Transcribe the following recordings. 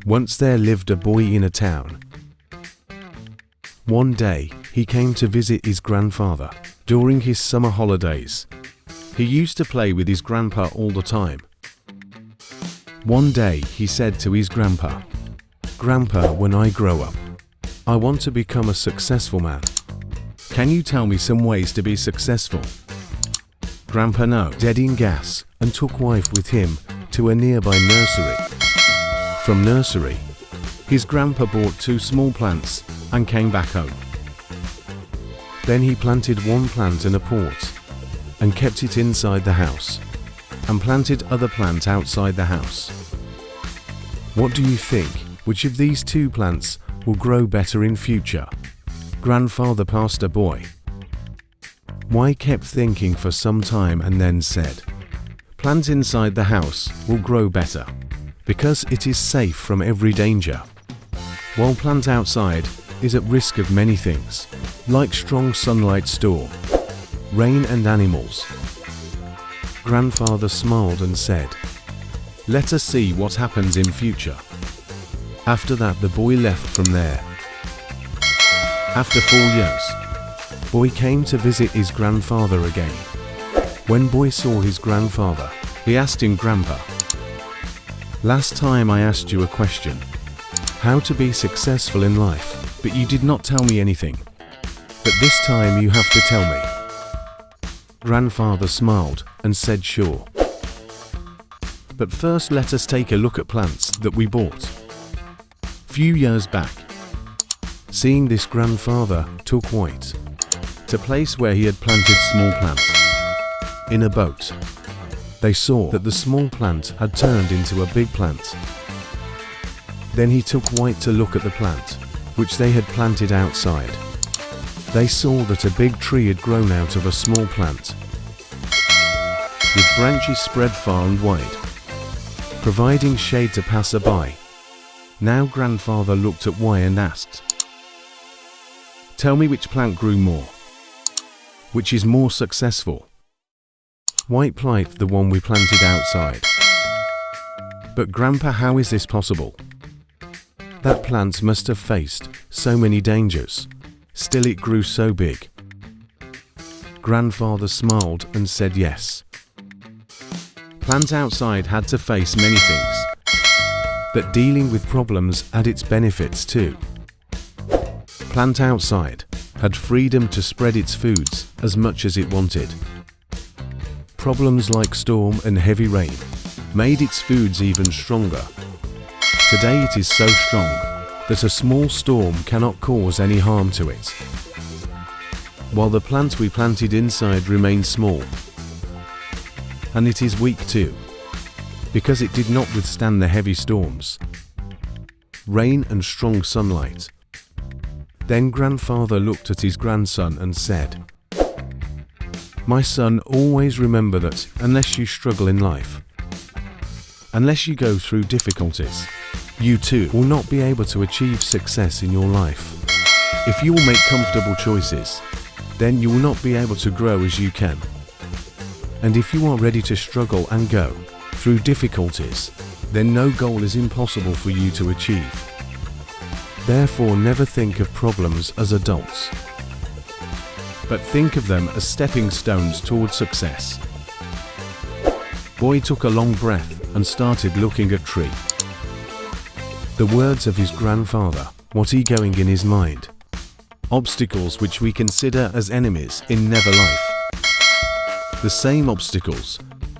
Once there lived a boy in a town. One day, he came to visit his grandfather during his summer holidays. He used to play with his grandpa all the time. One day, he said to his grandpa, "Grandpa, when I grow up, I want to become a successful man. Can you tell me some ways to be successful?" Grandpa no dead in gas and took wife with him to a nearby nursery. From nursery, his grandpa bought 2 small plants and came back home. Then he planted one plant in a pot and kept it inside the house, and planted other plants outside the house. What do you think? Which of these 2 plants will grow better in future? Grandfather asked a boy. Boy kept thinking for some time and then said, "Plant inside the house will grow better, because it is safe from every danger, while plant outside is at risk of many things, like strong sunlight, storm, rain and animals." Grandfather smiled and said, "Let us see what happens in future." After that, the boy left from there. After 4 years, boy came to visit his grandfather again. When boy saw his grandfather, he asked him, "Grandpa, last time I asked you a question, how to be successful in life, but you did not tell me anything. But this time you have to tell me." Grandfather smiled and said, "Sure. But first let us take a look at plants that we bought few years back." Seeing this, grandfather took White to place where he had planted small plants. In a boat, they saw that the small plant had turned into a big plant. Then he took White to look at the plant, which they had planted outside. They saw that a big tree had grown out of a small plant, with branches spread far and wide, providing shade to passer-by. Now grandfather looked at White and asked, "Tell me which plant grew more, which is more successful?" White replied, "The one we planted outside." "But Grandpa, how is this possible? That plant must have faced so many dangers, still it grew so big." Grandfather smiled and said, "Yes. Plant outside had to face many things, but dealing with problems had its benefits too. Plant outside had freedom to spread its foods as much as it wanted. Problems like storm and heavy rain made its foods even stronger. Today it is so strong that a small storm cannot cause any harm to it, while the plant we planted inside remains small. And it is weak too, because it did not withstand the heavy storms, rain and strong sunlight." Then grandfather looked at his grandson and said, "My son, always remember that unless you struggle in life, unless you go through difficulties, you too will not be able to achieve success in your life. If you will make comfortable choices, then you will not be able to grow as you can. And if you are ready to struggle and go through difficulties, then no goal is impossible for you to achieve. Therefore, never think of problems as adults, but think of them as stepping stones towards success." Boy took a long breath and started looking at tree. The words of his grandfather, what he going in his mind? Obstacles which we consider as enemies in never life. The same obstacles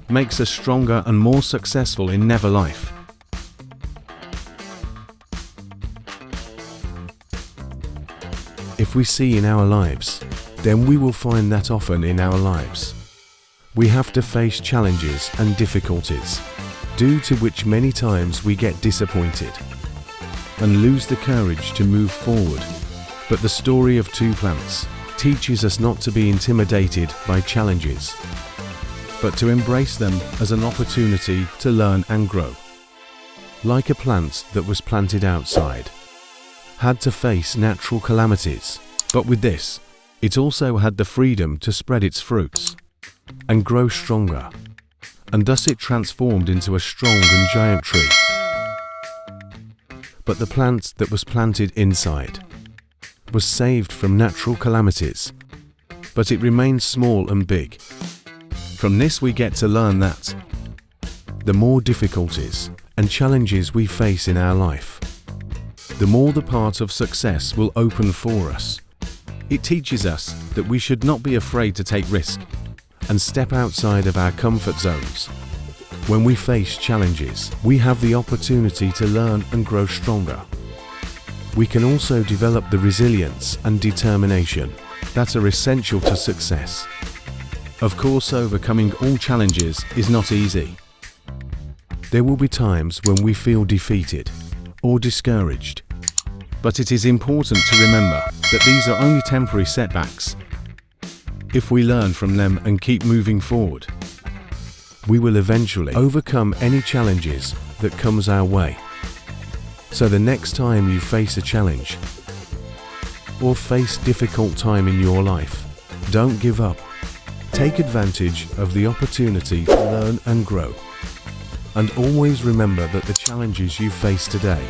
makes us stronger and more successful in never life. If we see in our lives, then we will find that often in our lives we have to face challenges and difficulties, due to which many times we get disappointed and lose the courage to move forward. But the story of 2 plants teaches us not to be intimidated by challenges, but to embrace them as an opportunity to learn and grow. Like a plant that was planted outside, had to face natural calamities, but with this, it also had the freedom to spread its fruits and grow stronger, and thus it transformed into a strong and giant tree. but the plant that was planted inside was saved from natural calamities, but it remained small and big. From this we get to learn that the more difficulties and challenges we face in our life, the more the path of success will open for us. It teaches us that we should not be afraid to take risk and step outside of our comfort zones. When we face challenges, we have the opportunity to learn and grow stronger. We can also develop the resilience and determination that are essential to success. Of course, overcoming all challenges is not easy. There will be times when we feel defeated or discouraged, but it is important to remember that these are only temporary setbacks. If we learn from them and keep moving forward, we will eventually overcome any challenges that comes our way. So the next time you face a challenge or face difficult time in your life, don't give up. Take advantage of the opportunity to learn and grow. And always remember that the challenges you face today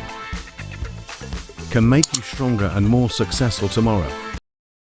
can make you stronger and more successful tomorrow.